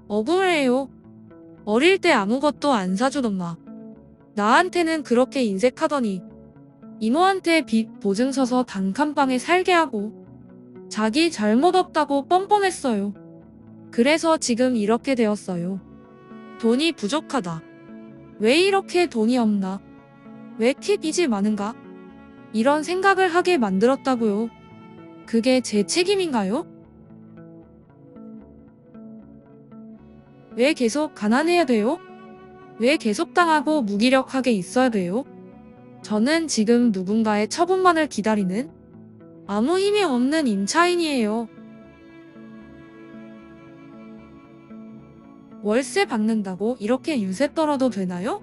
억울해요. 어릴 때 아무것도 안 사준 엄마. 나한테는 그렇게 인색하더니 이모한테 빚 보증 서서 단칸방에 살게 하고 자기 잘못 없다고 뻔뻔했어요. 그래서 지금 이렇게 되었어요. 돈이 부족하다. 왜 이렇게 돈이 없나? 왜 팁이지 많은가? 이런 생각을 하게 만들었다고요. 그게 제 책임인가요? 왜 계속 가난해야 돼요? 왜 계속 당하고 무기력하게 있어야 돼요? 저는 지금 누군가의 처분만을 기다리는 아무 힘이 없는 임차인이에요. 월세 받는다고 이렇게 유세 떨어도 되나요?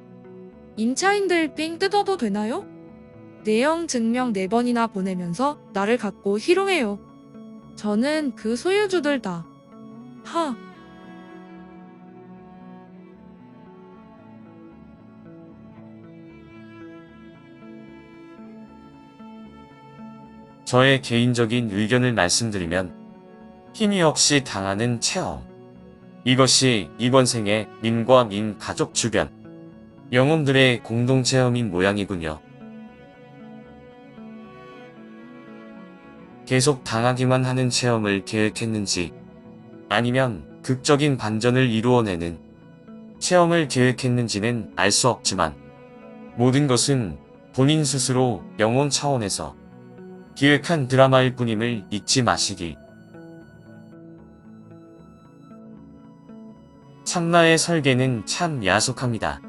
임차인들 삥 뜯어도 되나요? 내용 증명 4번이나 보내면서 나를 갖고 희롱해요. 저는 그 소유주들 다. 하. 저의 개인적인 의견을 말씀드리면 힘이 없이 당하는 체험. 이것이 이번 생에 민과 민 가족 주변 영혼들의 공동체험인 모양이군요. 계속 당하기만 하는 체험을 계획했는지 아니면 극적인 반전을 이루어내는 체험을 계획했는지는 알 수 없지만 모든 것은 본인 스스로 영혼 차원에서 기획한 드라마일 뿐임을 잊지 마시기. 참나의 설계는 참 야속합니다.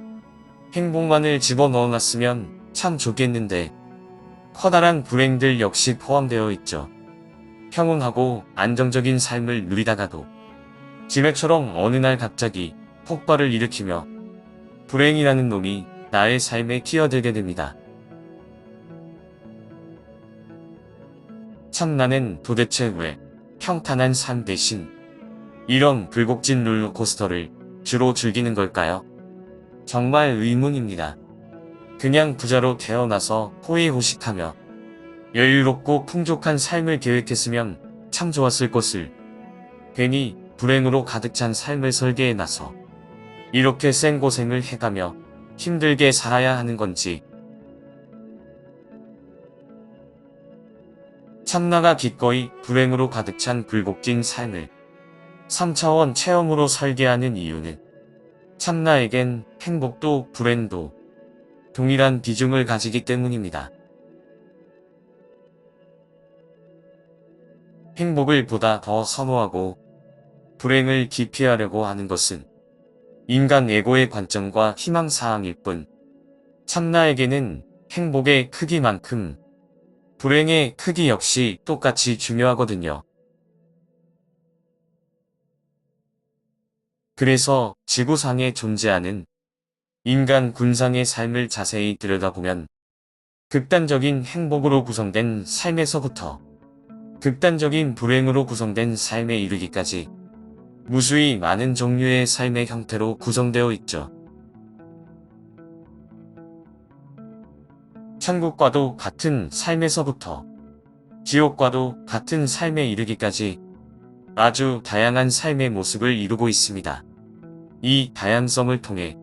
행복만을 집어넣어놨으면 참 좋겠는데 커다란 불행들 역시 포함되어 있죠. 평온하고 안정적인 삶을 누리다가도 지뢰처럼 어느 날 갑자기 폭발을 일으키며 불행이라는 놈이 나의 삶에 끼어들게 됩니다. 참나는 도대체 왜 평탄한 삶 대신 이런 굴곡진 롤러코스터를 주로 즐기는 걸까요? 정말 의문입니다. 그냥 부자로 태어나서 호의호식하며 여유롭고 풍족한 삶을 계획했으면 참 좋았을 것을 괜히 불행으로 가득 찬 삶을 설계해 나서 이렇게 생고생을 해가며 힘들게 살아야 하는 건지. 참나가 기꺼이 불행으로 가득 찬 굴곡진 삶을 3차원 체험으로 설계하는 이유는 참나에겐 행복도 불행도 동일한 비중을 가지기 때문입니다. 행복을 보다 더 선호하고 불행을 기피하려고 하는 것은 인간 에고의 관점과 희망사항일 뿐 참나에게는 행복의 크기만큼 불행의 크기 역시 똑같이 중요하거든요. 그래서 지구상에 존재하는 인간 군상의 삶을 자세히 들여다보면 극단적인 행복으로 구성된 삶에서부터 극단적인 불행으로 구성된 삶에 이르기까지 무수히 많은 종류의 삶의 형태로 구성되어 있죠. 천국과도 같은 삶에서부터 지옥과도 같은 삶에 이르기까지 아주 다양한 삶의 모습을 이루고 있습니다. 이 다양성을 통해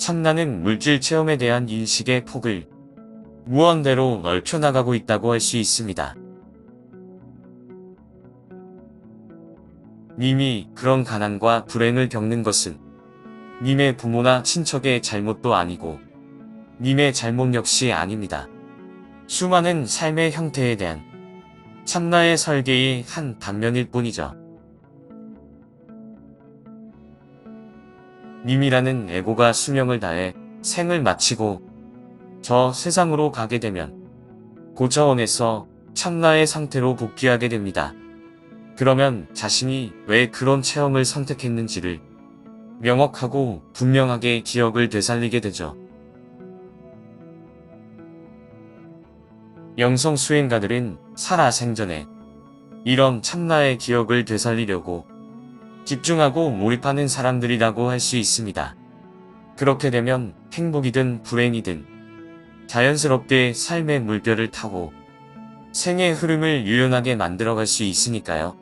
참나는 물질 체험에 대한 인식의 폭을 무한대로 넓혀나가고 있다고 할 수 있습니다. 님이 그런 가난과 불행을 겪는 것은 님의 부모나 친척의 잘못도 아니고 님의 잘못 역시 아닙니다. 수많은 삶의 형태에 대한 참나의 설계의 한 단면일 뿐이죠. 님이라는 에고가 수명을 다해 생을 마치고 저 세상으로 가게 되면 고차원에서 참나의 상태로 복귀하게 됩니다. 그러면 자신이 왜 그런 체험을 선택했는지를 명확하고 분명하게 기억을 되살리게 되죠. 영성 수행가들은 살아생전에 이런 참나의 기억을 되살리려고 집중하고 몰입하는 사람들이라고 할 수 있습니다. 그렇게 되면 행복이든 불행이든 자연스럽게 삶의 물결을 타고 생의 흐름을 유연하게 만들어갈 수 있으니까요.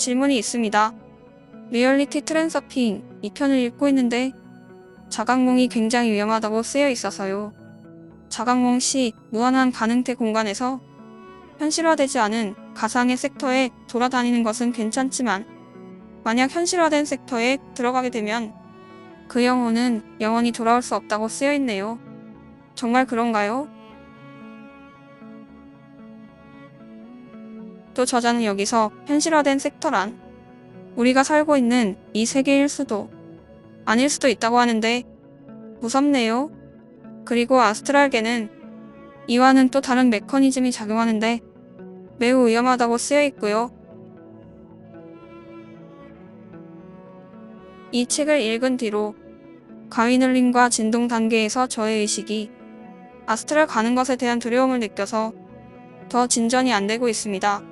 질문이 있습니다. 리얼리티 트랜서핑 2편을 읽고 있는데 자각몽이 굉장히 위험하다고 쓰여 있어서요. 자각몽 시 무한한 가능태 공간에서 현실화되지 않은 가상의 섹터에 돌아다니는 것은 괜찮지만 만약 현실화된 섹터에 들어가게 되면 그 영혼은 영원히 돌아올 수 없다고 쓰여 있네요. 정말 그런가요? 또 저자는 여기서 현실화된 섹터란 우리가 살고 있는 이 세계일 수도 아닐 수도 있다고 하는데 무섭네요. 그리고 아스트랄계는 이와는 또 다른 메커니즘이 작용하는데 매우 위험하다고 쓰여 있고요. 이 책을 읽은 뒤로 가위눌림과 진동 단계에서 저의 의식이 아스트랄 가는 것에 대한 두려움을 느껴서 더 진전이 안 되고 있습니다.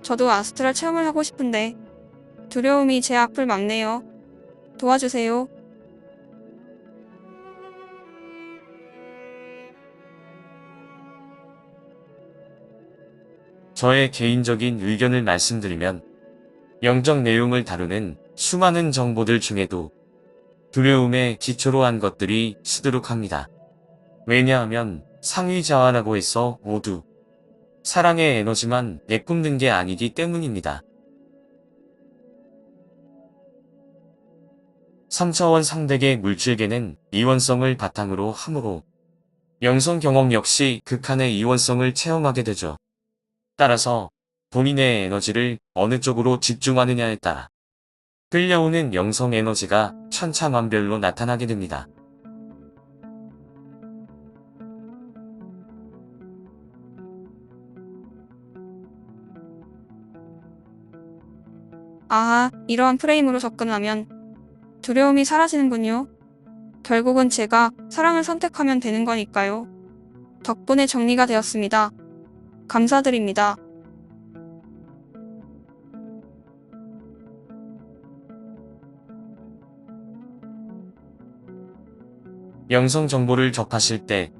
저도 아스트랄 체험을 하고 싶은데 두려움이 제 앞을 막네요. 도와주세요. 저의 개인적인 의견을 말씀드리면 영적 내용을 다루는 수많은 정보들 중에도 두려움에 기초로 한 것들이 수두룩합니다. 왜냐하면 상위자화라고 해서 모두 사랑의 에너지만 내뿜는 게 아니기 때문입니다. 3차원 상대계 물질계는 이원성을 바탕으로 하므로 영성 경험 역시 극한의 이원성을 체험하게 되죠. 따라서 본인의 에너지를 어느 쪽으로 집중하느냐에 따라 끌려오는 영성 에너지가 천차만별로 나타나게 됩니다. 아하, 이러한 프레임으로 접근하면 두려움이 사라지는군요. 결국은 제가 사랑을 선택하면 되는 거니까요. 덕분에 정리가 되었습니다. 감사드립니다. 영성 정보를 접하실 때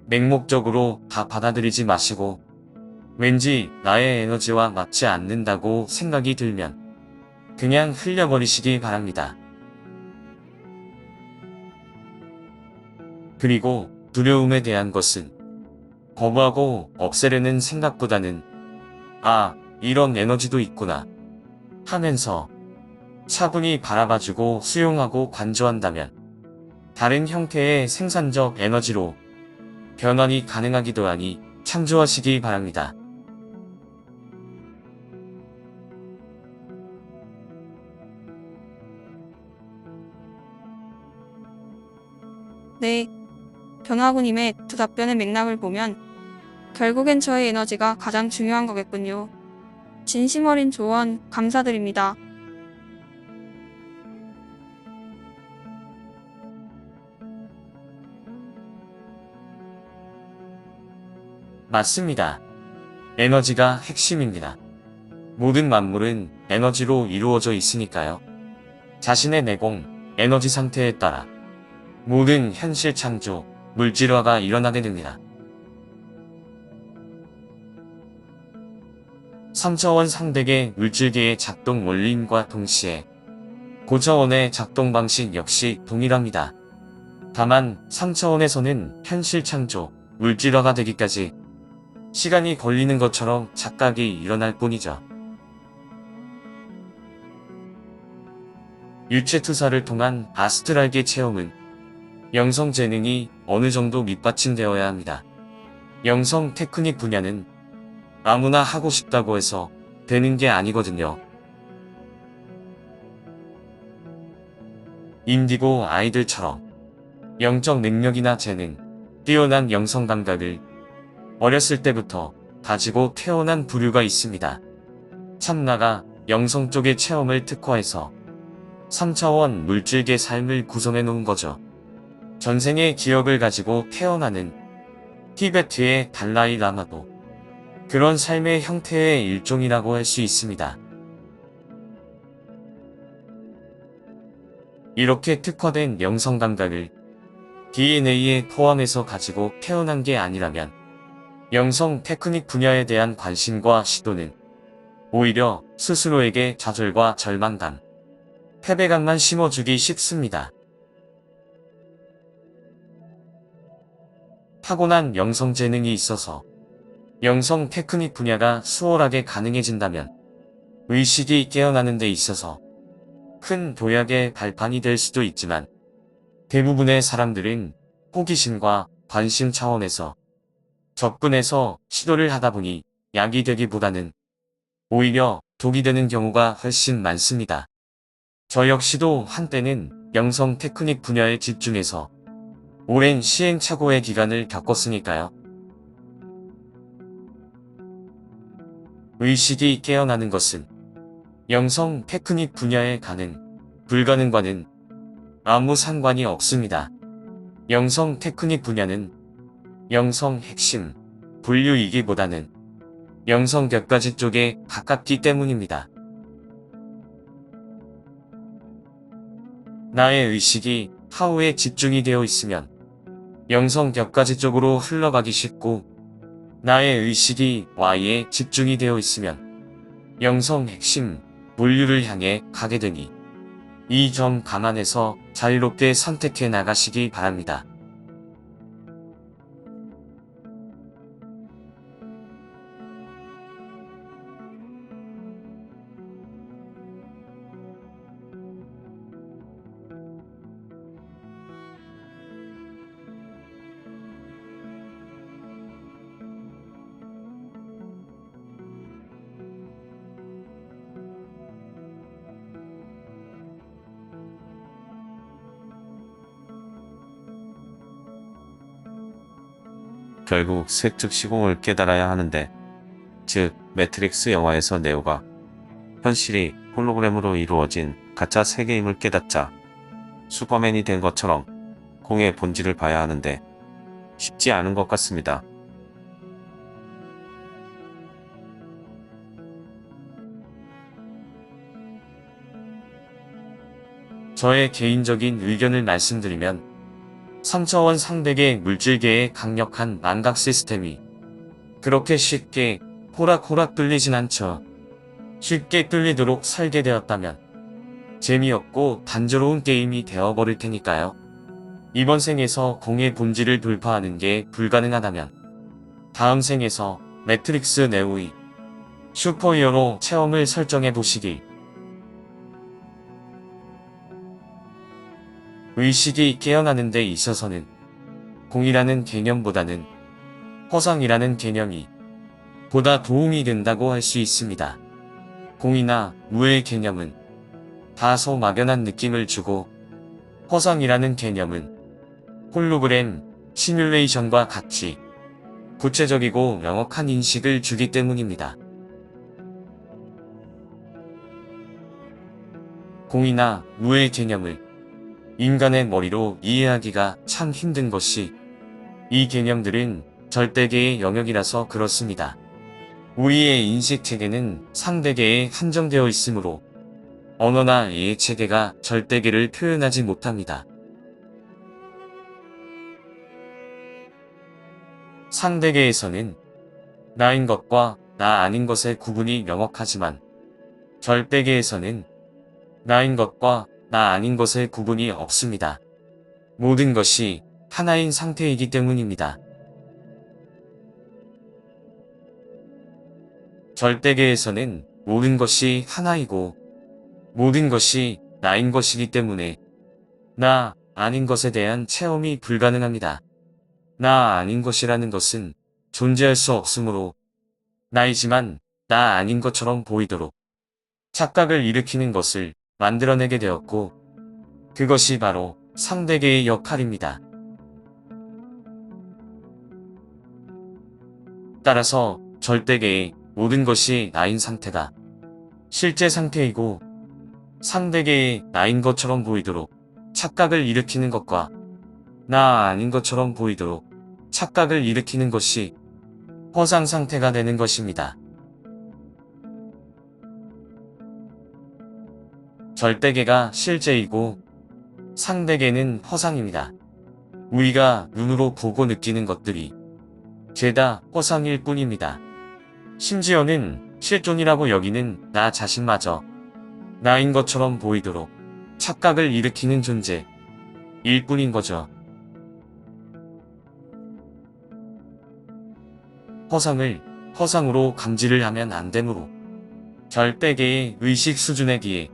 맹목적으로 다 받아들이지 마시고 왠지 나의 에너지와 맞지 않는다고 생각이 들면 그냥 흘려버리시기 바랍니다. 그리고 두려움에 대한 것은 거부하고 없애려는 생각보다는 아, 이런 에너지도 있구나 하면서 차분히 바라봐주고 수용하고 관조한다면 다른 형태의 생산적 에너지로 변환이 가능하기도 하니 참조하시기 바랍니다. 네. 변화구님의 두 답변의 맥락을 보면 결국엔 저의 에너지가 가장 중요한 거겠군요. 진심 어린 조언 감사드립니다. 맞습니다. 에너지가 핵심입니다. 모든 만물은 에너지로 이루어져 있으니까요. 자신의 내공, 에너지 상태에 따라 모든 현실 창조, 물질화가 일어나게 됩니다. 3차원 상대계 물질계의 작동 원리임과 동시에 고차원의 작동 방식 역시 동일합니다. 다만 3차원에서는 현실 창조, 물질화가 되기까지 시간이 걸리는 것처럼 착각이 일어날 뿐이죠. 유체투사를 통한 아스트랄계 체험은 영성 재능이 어느 정도 밑받침되어야 합니다. 영성 테크닉 분야는 아무나 하고 싶다고 해서 되는 게 아니거든요. 인디고 아이들처럼 영적 능력이나 재능, 뛰어난 영성 감각을 어렸을 때부터 가지고 태어난 부류가 있습니다. 참나가 영성 쪽의 체험을 특화해서 3차원 물질계 삶을 구성해 놓은 거죠. 전생의 기억을 가지고 태어나는 티베트의 달라이 라마도 그런 삶의 형태의 일종이라고 할 수 있습니다. 이렇게 특화된 영성 감각을 DNA에 포함해서 가지고 태어난 게 아니라면 영성 테크닉 분야에 대한 관심과 시도는 오히려 스스로에게 좌절과 절망감, 패배감만 심어주기 쉽습니다. 타고난 영성 재능이 있어서 영성 테크닉 분야가 수월하게 가능해진다면 의식이 깨어나는 데 있어서 큰 도약의 발판이 될 수도 있지만 대부분의 사람들은 호기심과 관심 차원에서 접근해서 시도를 하다 보니 약이 되기보다는 오히려 독이 되는 경우가 훨씬 많습니다. 저 역시도 한때는 영성 테크닉 분야에 집중해서 오랜 시행착오의 기간을 겪었으니까요. 의식이 깨어나는 것은 영성 테크닉 분야의 가능, 불가능과는 아무 상관이 없습니다. 영성 테크닉 분야는 영성 핵심, 분류이기보다는 영성 몇 가지 쪽에 가깝기 때문입니다. 나의 의식이 하우에 집중이 되어 있으면 영성 몇 가지 쪽으로 흘러가기 쉽고 나의 의식이 Y에 집중이 되어 있으면 영성 핵심, 분류를 향해 가게 되니 이 점 감안해서 자유롭게 선택해 나가시기 바랍니다. 결국 색즉 시공을 깨달아야 하는데, 즉 매트릭스 영화에서 네오가 현실이 홀로그램으로 이루어진 가짜 세계임을 깨닫자 슈퍼맨이 된 것처럼 공의 본질을 봐야 하는데 쉽지 않은 것 같습니다. 저의 개인적인 의견을 말씀드리면 3차원 상대계 물질계의 강력한 망각 시스템이 그렇게 쉽게 호락호락 뚫리진 않죠. 쉽게 뚫리도록 설계되었다면 재미없고 단조로운 게임이 되어버릴 테니까요. 이번 생에서 공의 본질을 돌파하는 게 불가능하다면 다음 생에서 매트릭스 네오의 슈퍼히어로 체험을 설정해 보시길. 의식이 깨어나는 데 있어서는 공이라는 개념보다는 허상이라는 개념이 보다 도움이 된다고 할 수 있습니다. 공이나 무의 개념은 다소 막연한 느낌을 주고 허상이라는 개념은 홀로그램, 시뮬레이션과 같이 구체적이고 명확한 인식을 주기 때문입니다. 공이나 무의 개념을 인간의 머리로 이해하기가 참 힘든 것이 이 개념들은 절대계의 영역이라서 그렇습니다. 우리의 인식체계는 상대계에 한정되어 있으므로 언어나 이해체계가 절대계를 표현하지 못합니다. 상대계에서는 나인 것과 나 아닌 것의 구분이 명확하지만 절대계에서는 나인 것과 나 아닌 것의 구분이 없습니다. 모든 것이 하나인 상태이기 때문입니다. 절대계에서는 모든 것이 하나이고 모든 것이 나인 것이기 때문에 나 아닌 것에 대한 체험이 불가능합니다. 나 아닌 것이라는 것은 존재할 수 없으므로 나이지만 나 아닌 것처럼 보이도록 착각을 일으키는 것을 만들어내게 되었고 그것이 바로 상대계의 역할입니다. 따라서 절대계의 모든 것이 나인 상태가 실제 상태이고 상대계의 나인 것처럼 보이도록 착각을 일으키는 것과 나 아닌 것처럼 보이도록 착각을 일으키는 것이 허상 상태가 되는 것입니다. 절대계가 실제이고 상대계는 허상입니다. 우리가 눈으로 보고 느끼는 것들이 죄다 허상일 뿐입니다. 심지어는 실존이라고 여기는 나 자신마저 나인 것처럼 보이도록 착각을 일으키는 존재일 뿐인 거죠. 허상을 허상으로 감지를 하면 안 되므로 절대계의 의식 수준에 비해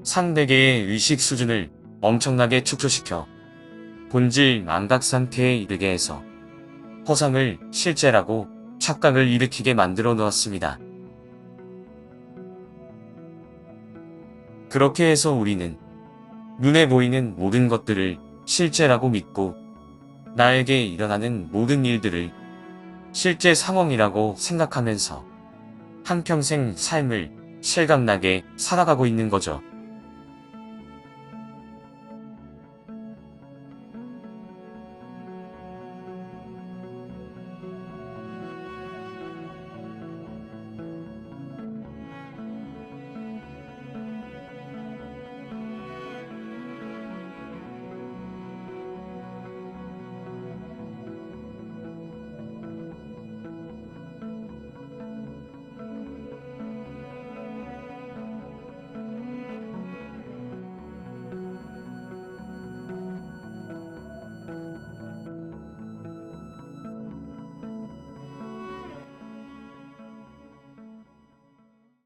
상대계의 의식 수준을 엄청나게 축소시켜 본질 망각 상태에 이르게 해서 허상을 실제라고 착각을 일으키게 만들어 놓았습니다. 그렇게 해서 우리는 눈에 보이는 모든 것들을 실제라고 믿고 나에게 일어나는 모든 일들을 실제 상황이라고 생각하면서 한평생 삶을 실감나게 살아가고 있는 거죠.